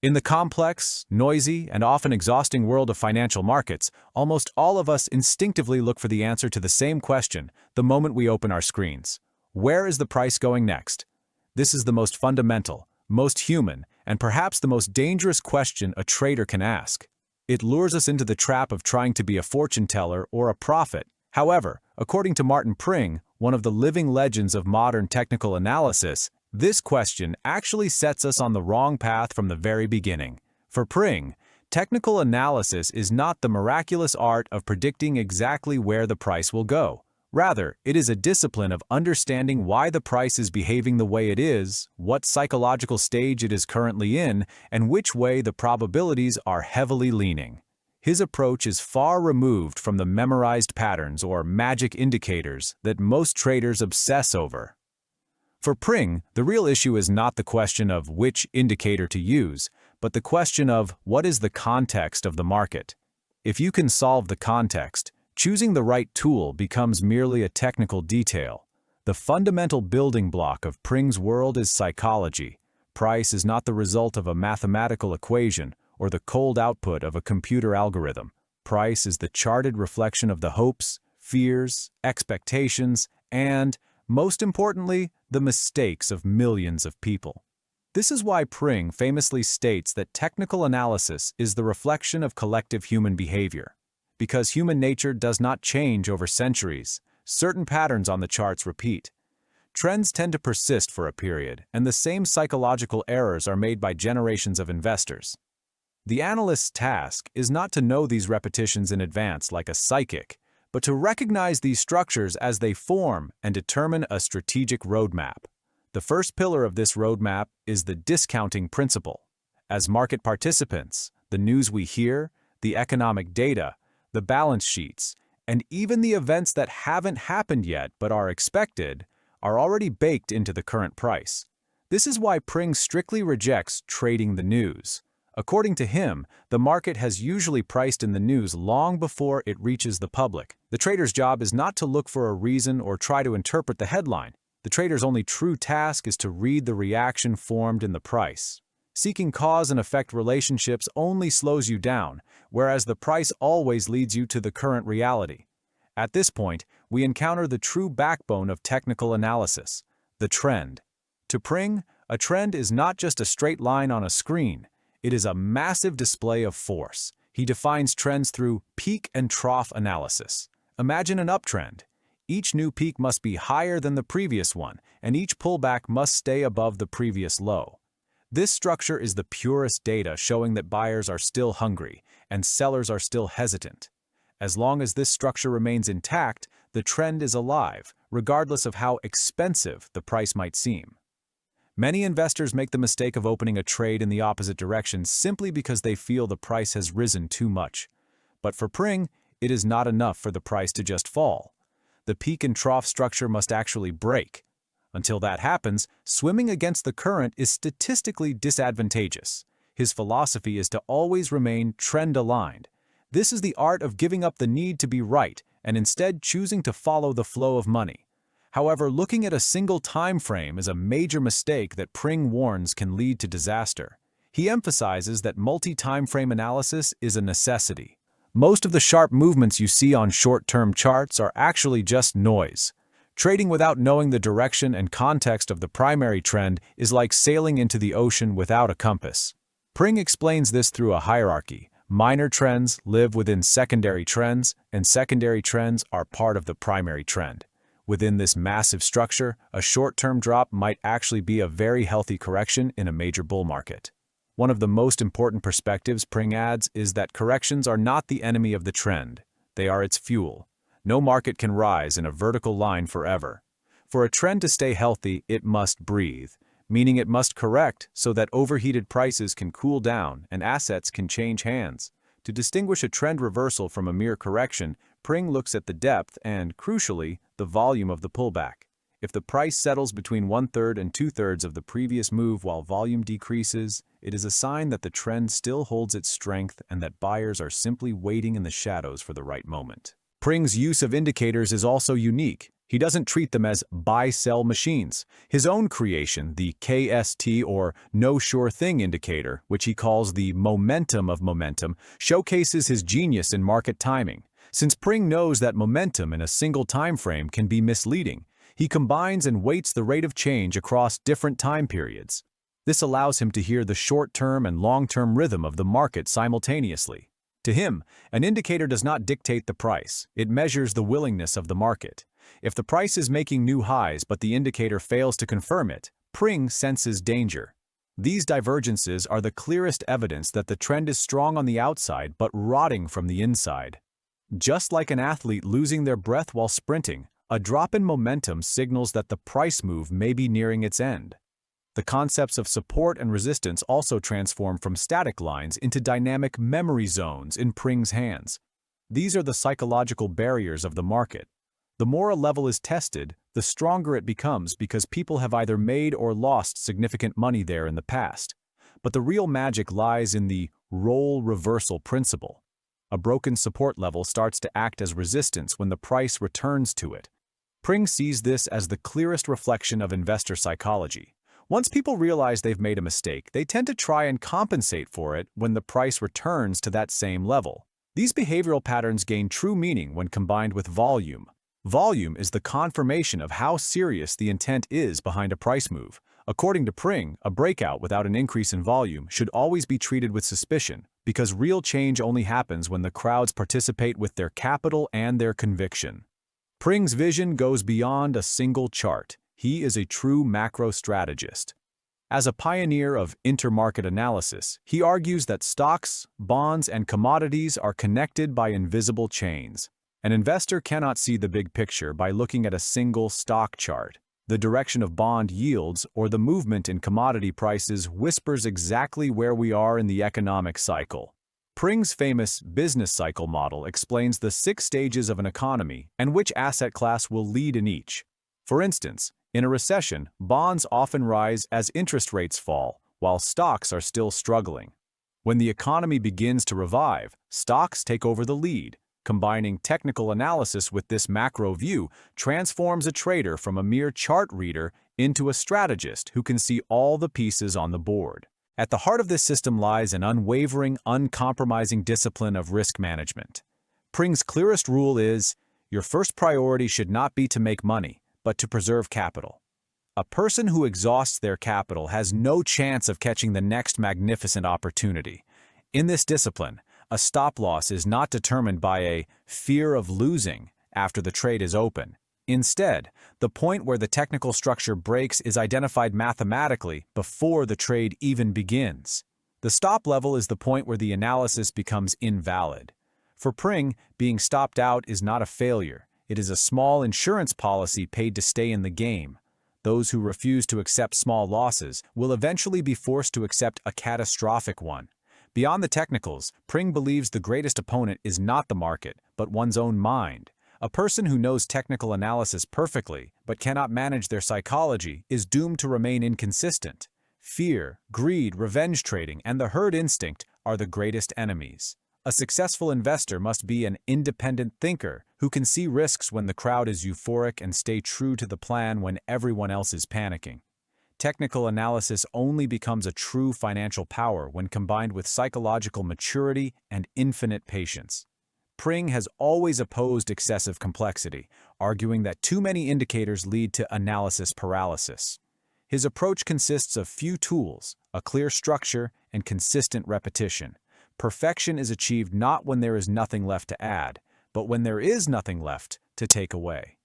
In the complex, noisy, and often exhausting world of financial markets, almost all of us instinctively look for the answer to the same question the moment we open our screens. Where is the price going next? This is the most fundamental, most human, and perhaps the most dangerous question a trader can ask. It lures us into the trap of trying to be a fortune teller or a prophet. However, according to Pring, one of the living legends of modern technical analysis, this question actually sets us on the wrong path from the very beginning. For Pring, technical analysis is not the miraculous art of predicting exactly where the price will go. Rather, it is a discipline of understanding why the price is behaving the way it is, what psychological stage it is currently in, and which way the probabilities are heavily leaning. His approach is far removed from the memorized patterns or magic indicators that most traders obsess over. For Pring, the real issue is not the question of which indicator to use, but the question of what is the context of the market. If you can solve the context, choosing the right tool becomes merely a technical detail. The fundamental building block of Pring's world is psychology. Price is not the result of a mathematical equation or the cold output of a computer algorithm. Price is the charted reflection of the hopes, fears, expectations, and, most importantly, the mistakes of millions of people. This is why Pring famously states that technical analysis is the reflection of collective human behavior. Because human nature does not change over centuries, certain patterns on the charts repeat. Trends tend to persist for a period, and the same psychological errors are made by generations of investors. The analyst's task is not to know these repetitions in advance like a psychic, but to recognize these structures as they form and determine a strategic roadmap. The first pillar of this roadmap is the discounting principle. As market participants, the news we hear, the economic data, the balance sheets, and even the events that haven't happened yet but are expected, are already baked into the current price. This is why Pring strictly rejects trading the news. According to him, the market has usually priced in the news long before it reaches the public. The trader's job is not to look for a reason or try to interpret the headline. The trader's only true task is to read the reaction formed in the price. Seeking cause and effect relationships only slows you down, whereas the price always leads you to the current reality. At this point, we encounter the true backbone of technical analysis, the trend. To Pring, a trend is not just a straight line on a screen. It is a massive display of force. He defines trends through peak and trough analysis. Imagine an uptrend. Each new peak must be higher than the previous one, and each pullback must stay above the previous low. This structure is the purest data showing that buyers are still hungry and sellers are still hesitant. As long as this structure remains intact, the trend is alive, regardless of how expensive the price might seem. Many investors make the mistake of opening a trade in the opposite direction simply because they feel the price has risen too much. But for Pring, it is not enough for the price to just fall. The peak and trough structure must actually break. Until that happens, swimming against the current is statistically disadvantageous. His philosophy is to always remain trend-aligned. This is the art of giving up the need to be right and instead choosing to follow the flow of money. However, looking at a single time frame is a major mistake that Pring warns can lead to disaster. He emphasizes that multi-time frame analysis is a necessity. Most of the sharp movements you see on short-term charts are actually just noise. Trading without knowing the direction and context of the primary trend is like sailing into the ocean without a compass. Pring explains this through a hierarchy. Minor trends live within secondary trends, and secondary trends are part of the primary trend. Within this massive structure, a short-term drop might actually be a very healthy correction in a major bull market. One of the most important perspectives Pring adds is that corrections are not the enemy of the trend. They are its fuel. No market can rise in a vertical line forever. For a trend to stay healthy, it must breathe, meaning it must correct so that overheated prices can cool down and assets can change hands. To distinguish a trend reversal from a mere correction, Pring looks at the depth and, crucially, the volume of the pullback. If the price settles between 1/3 and 2/3 of the previous move while volume decreases, it is a sign that the trend still holds its strength and that buyers are simply waiting in the shadows for the right moment. Pring's use of indicators is also unique. He doesn't treat them as buy-sell machines. His own creation, the KST or No Sure Thing indicator, which he calls the momentum of momentum, showcases his genius in market timing. Since Pring knows that momentum in a single time frame can be misleading, he combines and weights the rate of change across different time periods. This allows him to hear the short-term and long-term rhythm of the market simultaneously. To him, an indicator does not dictate the price, it measures the willingness of the market. If the price is making new highs but the indicator fails to confirm it, Pring senses danger. These divergences are the clearest evidence that the trend is strong on the outside but rotting from the inside. Just like an athlete losing their breath while sprinting, a drop in momentum signals that the price move may be nearing its end. The concepts of support and resistance also transform from static lines into dynamic memory zones in Pring's hands. These are the psychological barriers of the market. The more a level is tested, the stronger it becomes because people have either made or lost significant money there in the past. But the real magic lies in the role reversal principle. A broken support level starts to act as resistance when the price returns to it. Pring sees this as the clearest reflection of investor psychology. Once people realize they've made a mistake, they tend to try and compensate for it when the price returns to that same level. These behavioral patterns gain true meaning when combined with volume. Volume is the confirmation of how serious the intent is behind a price move. According to Pring, a breakout without an increase in volume should always be treated with suspicion, because real change only happens when the crowds participate with their capital and their conviction. Pring's vision goes beyond a single chart. He is a true macro strategist. As a pioneer of intermarket analysis, he argues that stocks, bonds, and commodities are connected by invisible chains. An investor cannot see the big picture by looking at a single stock chart. The direction of bond yields or the movement in commodity prices whispers exactly where we are in the economic cycle. Pring's famous business cycle model explains the 6 stages of an economy and which asset class will lead in each. For instance, in a recession, bonds often rise as interest rates fall, while stocks are still struggling. When the economy begins to revive, stocks take over the lead. Combining technical analysis with this macro view transforms a trader from a mere chart reader into a strategist who can see all the pieces on the board. At the heart of this system lies an unwavering, uncompromising discipline of risk management. Pring's clearest rule is, your first priority should not be to make money, but to preserve capital. A person who exhausts their capital has no chance of catching the next magnificent opportunity. In this discipline, a stop-loss is not determined by a fear of losing after the trade is open. Instead, the point where the technical structure breaks is identified mathematically before the trade even begins. The stop level is the point where the analysis becomes invalid. For Pring, being stopped out is not a failure. It is a small insurance policy paid to stay in the game. Those who refuse to accept small losses will eventually be forced to accept a catastrophic one. Beyond the technicals, Pring believes the greatest opponent is not the market, but one's own mind. A person who knows technical analysis perfectly, but cannot manage their psychology, is doomed to remain inconsistent. Fear, greed, revenge trading, and the herd instinct are the greatest enemies. A successful investor must be an independent thinker who can see risks when the crowd is euphoric and stay true to the plan when everyone else is panicking. Technical analysis only becomes a true financial power when combined with psychological maturity and infinite patience. Pring has always opposed excessive complexity, arguing that too many indicators lead to analysis paralysis. His approach consists of few tools, a clear structure, and consistent repetition. Perfection is achieved not when there is nothing left to add, but when there is nothing left to take away.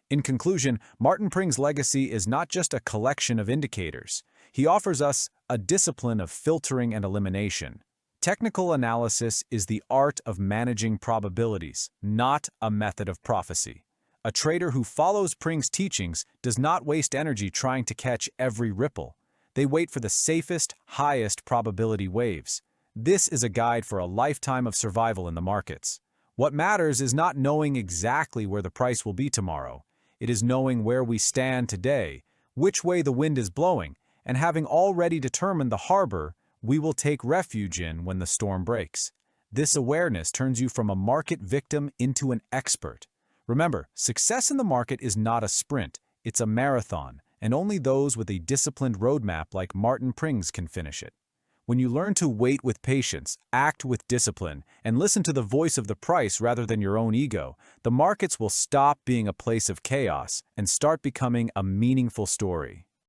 In conclusion, Martin Pring's legacy is not just a collection of indicators. He offers us a discipline of filtering and elimination. Technical analysis is the art of managing probabilities, not a method of prophecy. A trader who follows Pring's teachings does not waste energy trying to catch every ripple. They wait for the safest, highest probability waves. This is a guide for a lifetime of survival in the markets. What matters is not knowing exactly where the price will be tomorrow. It is knowing where we stand today, which way the wind is blowing, and having already determined the harbor we will take refuge in when the storm breaks. This awareness turns you from a market victim into an expert. Remember, success in the market is not a sprint, it's a marathon, and only those with a disciplined roadmap like Martin Pring's can finish it. When you learn to wait with patience, act with discipline, and listen to the voice of the price rather than your own ego, the markets will stop being a place of chaos and start becoming a meaningful story.